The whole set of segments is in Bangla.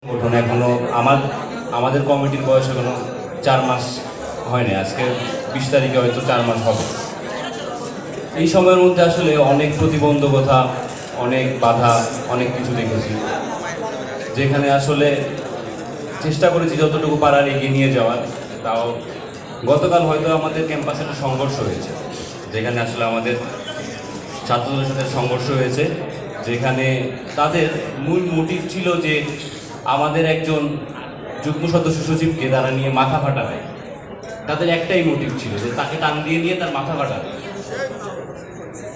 গঠন এখনো আমাদের কমিটির বয়স এখনো 4 মাস হয়নি। আজকে 20 তারিখে হয়তো 4 মাস হবে। এই সময়ের মধ্যে আসলে অনেক প্রতিবন্ধকতা, অনেক বাধা, অনেক কিছু দেখেছি, যেখানে আসলে চেষ্টা করেছি যতটুকু পারার এগিয়ে নিয়ে যাওয়ার। তাও গতকাল হয়তো আমাদের ক্যাম্পাসে একটা সংঘর্ষ হয়েছে, যেখানে আসলে আমাদের ছাত্রদের সাথে সংঘর্ষ হয়েছে, যেখানে তাদের মূল মোটিভ ছিল যে আমাদের একজন যুগ্ম সদস্য সচিবকে তারা নিয়ে মাথা ফাটাবে। তাদের একটাই মোটিভ ছিল যে তাকে টান দিয়ে নিয়ে তার মাথা ফাটাবে।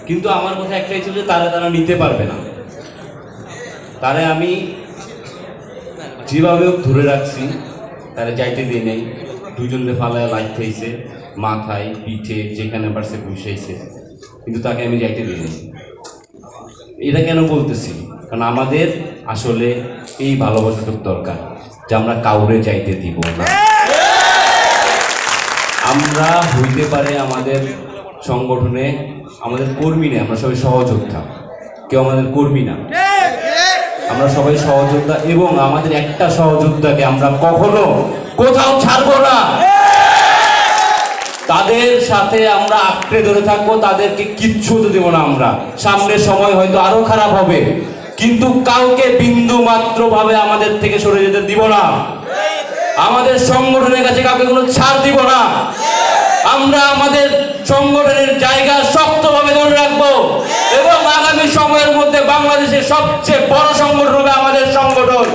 কিন্তু আমার কথা একটাই ছিল যে তারা নিতে পারবে না। তারে আমি যেভাবে ধরে রাখছি, তারা যাইতে দিয়ে নেই। দুজনে ফালায় লাইতেছে, মাথায় পিঠে যেখানে পারছে বসেছে, কিন্তু তাকে আমি যাইতে দিই নেই। এটা কেন বলতেছি? কারণ আমাদের আসলে এই ভালোবাসাটুকু দরকার যে আমরা কাউরে যাইতে দিব না। আমরা হইতে পারে আমাদের সংগঠনে আমাদের কর্মী নেই, আমরা সবাই সহযোদ্ধা, কেউ আমাদের কর্মী না, আমরা সবাই সহযোদ্ধা। এবং আমাদের একটা সহযোদ্ধাকে আমরা কখনো কোথাও ছাড়বো না। তাদের সাথে আমরা আঁকড়ে ধরে থাকবো, তাদেরকে কিচ্ছু হতে দেবো না। আমরা সামনের সময় হয়তো আরো খারাপ হবে, কিন্তু কাউকে বিন্দু মাত্র ভাবে আমাদের থেকে সরে যেতে দিব না। আমাদের সংগঠনের কাছে কাউকে কোনো ছাড় দিব না। আমরা আমাদের সংগঠনের জায়গা শক্তভাবে ধরে রাখবো এবং আগামী সময়ের মধ্যে বাংলাদেশের সবচেয়ে বড় সংগঠন হবে আমাদের সংগঠন।